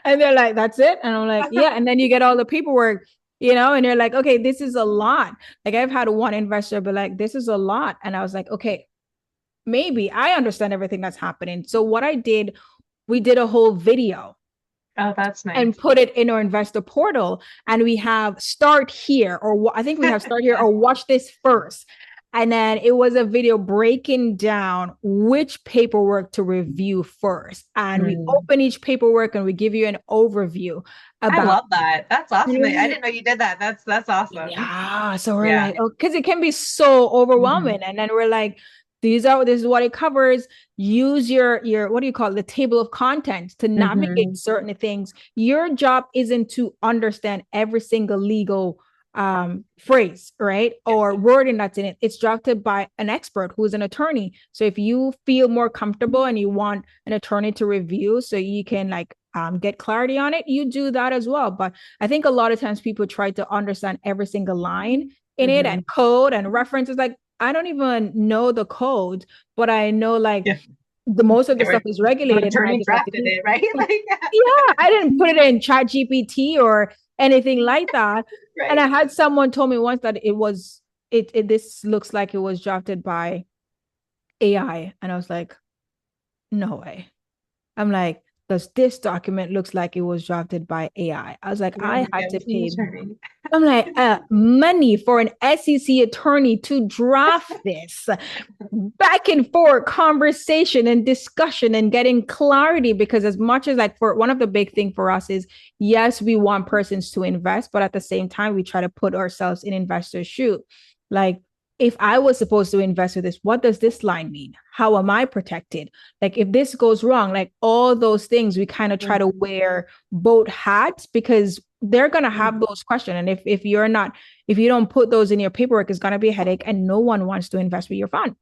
And they're like, that's it. And I'm like, yeah. And then you get all the paperwork, and you're like, okay, this is a lot. Like, I've had one investor be like, this is a lot. And I was like, okay, maybe I understand everything that's happening. So what I did, we did a whole video Oh, that's nice. and put it in our investor portal. And we have start here, or I think we have start here, Yeah. or watch this first. And then it was a video breaking down which paperwork to review first. And we Mm. open each paperwork and we give you an overview I about. love that. That's awesome. I didn't know you did that. That's awesome. Yeah. So we're Yeah. like, oh, because it can be so Hmm. overwhelming. And then we're like, this is what it covers. Use your what do you call it? The table of contents to navigate Hmm. certain things. Your job isn't to understand every single legal phrase, right? Yeah. Or wording that's in it. It's drafted by an expert who is an attorney. So if you feel more comfortable and you want an attorney to review so you can like get clarity on it, you do that as well. But I think a lot of times people try to understand every single line in it Hmm. and code and references. Like, I don't even know the code, but I know like Yeah. the most of the stuff Or is the regulated, and I attorney just have to drafted do. it, right? Like, Yeah, I didn't put it in Chat GPT or anything like that. And I right. had someone told me once that it this looks like it was drafted by AI, and I was like, no way. I'm like, does this document looks like it was drafted by AI? I was like, You I gotta had go to to the pay. attorney. I'm like, money for an SEC attorney to draft this back and forth conversation and discussion and getting clarity. Because as much as like for one of the big thing for us is, yes, we want persons to invest, but at the same time, we try to put ourselves in investors' shoe. Like, if I was supposed to invest with this, what does this line mean? How am I protected? Like, if this goes wrong, like all those things, we kind of try to Mhm. wear both hats, because they're gonna have Mhm. those questions. And if you're not, if you don't put those in your paperwork, it's gonna be a headache, and no one wants to invest with your fund.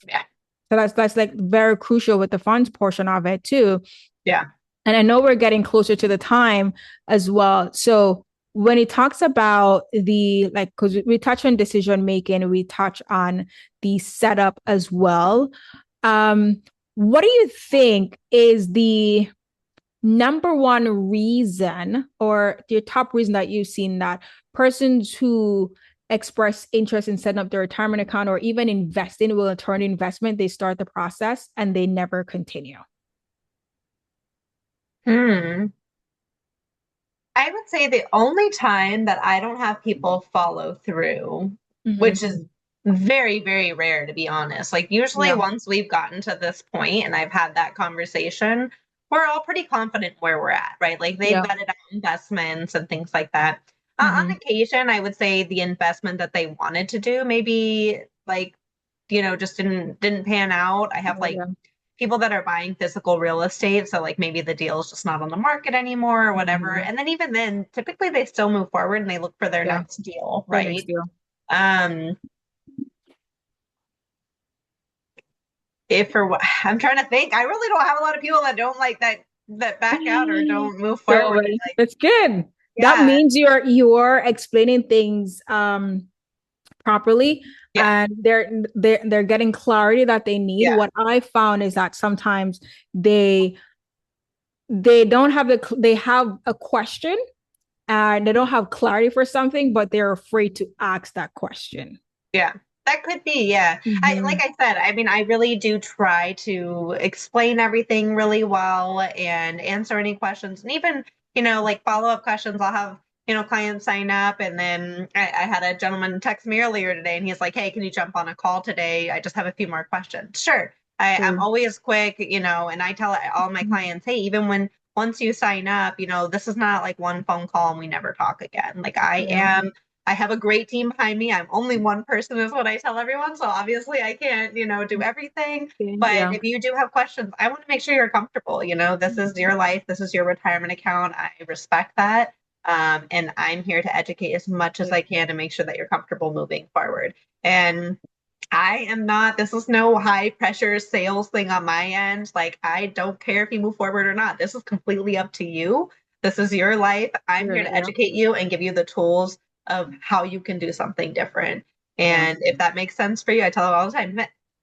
Yeah. So that's like very crucial with the funds portion of it too. Yeah. And I know we're getting closer to the time as well. So when it talks about the like, because we touch on decision making, we touch on the setup as well. Um, what do you think is the number one reason, or your top reason, that you've seen that persons who express interest in setting up their retirement account or even investing will return investment, they start the process and they never continue? Hmm. I would say the only time that I don't have people follow through, Mm-hmm. which is very, very rare to be honest. Like usually Yeah. once we've gotten to this point and I've had that conversation, we're all pretty confident where we're at, right? Like they've Yeah. vetted out investments and things like that. On Mm-hmm. occasion, I would say the investment that they wanted to do maybe like, just didn't pan out. I have like Yeah. people that are buying physical real estate, so like maybe the deal is just not on the market anymore or whatever. Mhm. And then even then, typically they still move forward and they look for their Yeah. next deal, Their next right? deal. Um, if for what I'm trying to think, I really don't have a lot of people that don't like that back out or don't move So forward. Like, that's good. That yeah, means you're explaining things properly, yeah, and they're getting clarity that they need. yeah, What I found is that sometimes they don't have they have a question and they don't have clarity for something, but they're afraid to ask that question. yeah. That could be, yeah. Like Mm-hmm. I said, I mean, I really do try to explain everything really well and answer any questions. And even, like follow-up questions, I'll have, clients sign up. And then I had a gentleman text me earlier today and he's like, hey, can you jump on a call today? I just have a few more questions. Sure. I'm True. always quick, and I tell all my clients, hey, even when once you sign up, this is not like one phone call and we never talk again. Like Yeah. I have a great team behind me. I'm only one person, is what I tell everyone. So obviously, I can't, do everything. But Yeah. if you do have questions, I want to make sure you're comfortable. This is your life, this is your retirement account. I respect that. And I'm here to educate as much as I can to make sure that you're comfortable moving forward. And I am not, this is no high pressure sales thing on my end. Like, I don't care if you move forward or not. This is completely up to you. This is your life. I'm here Really, to yeah. educate you and give you the tools of how you can do something different. Yeah. And if that makes sense for you, I tell them all the time,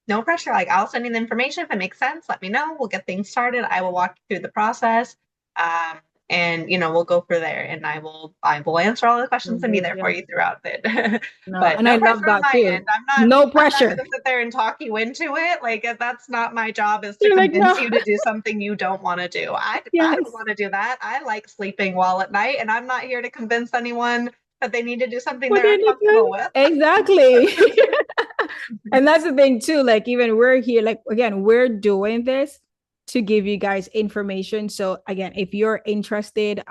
no pressure. Like, I'll send you the information. If it makes sense, let me know. We'll get things started. I will walk you through the process. Um, and we'll go for there and I will answer all the questions and be there for Yeah. you throughout it. No, But and I no love pressure on that my end. too. I'm not No I'm not pressure. going to sit there and talk you into it. Like, that's not my job, is to You're like, convince no. you to do something you don't want to do. I don't Yes. want to do that. I like sleeping well at night, and I'm not here to convince anyone that they need to do something What they're did it uncomfortable do? with. Exactly. And that's the thing too. Like even we're here, like again, we're doing this to give you guys information. So again, if you're interested,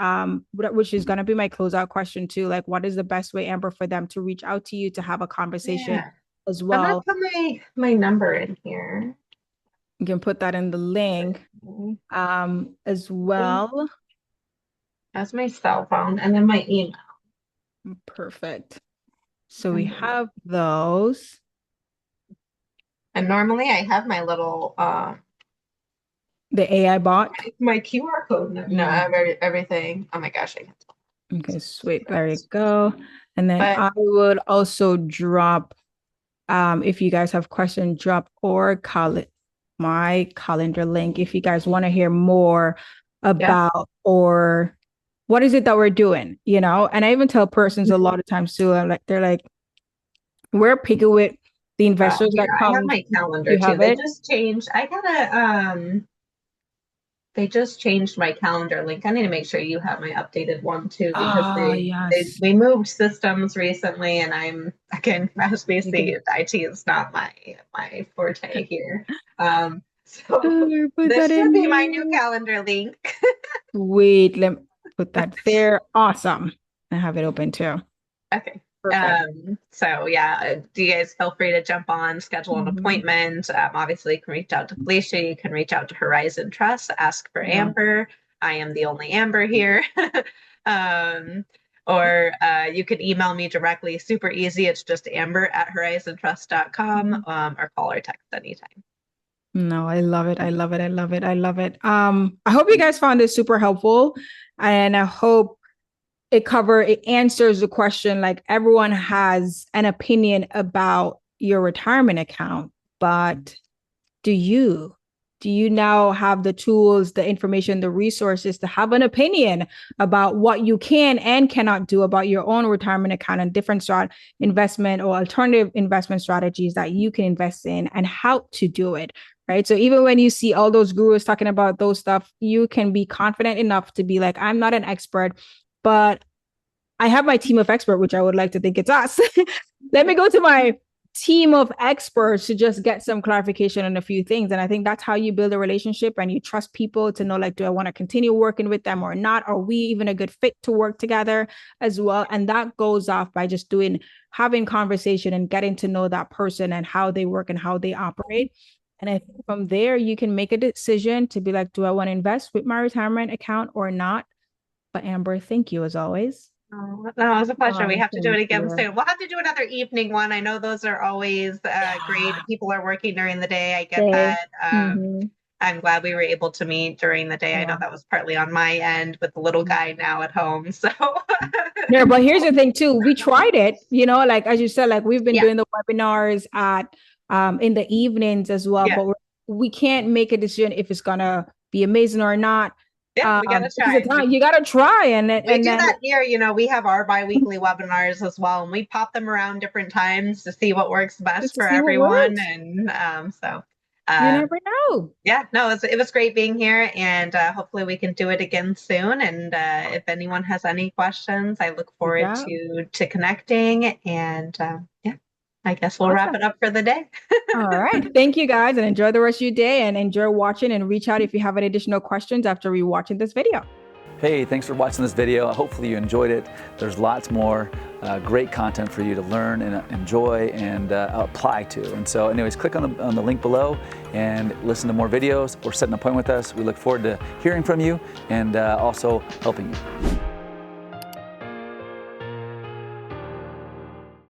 which is gonna be my closeout question too, like what is the best way, Amber, for them to reach out to you to have a conversation Yeah. as I'm gonna well? put my number in here. You can put that in the link as well. That's my cell phone and then my email. Perfect. So we have those. And normally I have my little The AI bot. my QR code. No, I Mm. have everything. Oh my gosh, I can't Okay, sweet. There you go. And then but I would also drop, if you guys have questions, drop or call it my calendar link if you guys want to hear more yeah. about or what is it that we're doing, you know? And I even tell persons a lot of times too, I'm like, they're like, we're picky with the investors Here that I have come. my calendar You too. have They it? just changed. They just changed my calendar link. I need to make sure you have my updated one too, because Ah, they yes. we moved systems recently, and I'm again, as we You can see, IT is not my forte here. So put this that should in be my new there. calendar link. Wait, let me put that there. Awesome. I have it open too. Okay. Perfect. So yeah, do you guys feel free to jump on, schedule an Mhm. appointment. Obviously, you can reach out to Keleisha, you can reach out to Horizon Trust, ask for Yeah. Amber. I am the only Amber here. um, or you can email me directly, super easy. It's just amber@horizontrust.com, Mhm. or call or text anytime. No, I love it. I love it. I love it. I love it. I hope you guys found this super helpful. And I hope it answers the question. Like everyone has an opinion about your retirement account, but do you? Do you now have the tools, the information, the resources to have an opinion about what you can and cannot do about your own retirement account and different investment or alternative investment strategies that you can invest in and how to do it? Right. So even when you see all those gurus talking about those stuff, you can be confident enough to be like, I'm not an expert, but I have my team of expert, which I would like to think it's us. Let me go to my team of experts to just get some clarification on a few things. And I think that's how you build a relationship, and you trust people to know, like, do I want to continue working with them or not? Are we even a good fit to work together as well? And that goes off by just having conversation and getting to know that person and how they work and how they operate. And I think from there, you can make a decision to be like, do I want to invest with my retirement account or not? But Amber, thank you as always. Oh, no, it was a pleasure. We have to do Thank it again you. soon. We'll have to do another evening one. I know those are always great. Yeah. People are working during the day. I get Okay. that. Mm-hmm. I'm glad we were able to meet during the day. I know Yeah. that was partly on my end with the little guy now at home. So, Yeah, but here's the thing too. We tried it, like as you said, like we've been yeah, doing the webinars at in the evenings as well, yeah, but we can't make a decision if it's gonna be amazing or not. yeah, we got to Because the try. time you gotta try, We and do then that here. We have our biweekly webinars as well, and we pop them around different times to see what works just best to for see what everyone. works. And so, You um, never know. yeah, no, it was great being here, and hopefully we can do it again soon. And if anyone has any questions, I look forward Yeah. to connecting. And yeah, I guess we'll wrap it Awesome. up for the day. All right. Thank you guys, and enjoy the rest of your day, and enjoy watching, and reach out if you have any additional questions after rewatching this video. Hey, thanks for watching this video. Hopefully you enjoyed it. There's lots more great content for you to learn and enjoy and apply to. And so anyways, click on the link below and listen to more videos or set an appointment with us. We look forward to hearing from you and also helping you.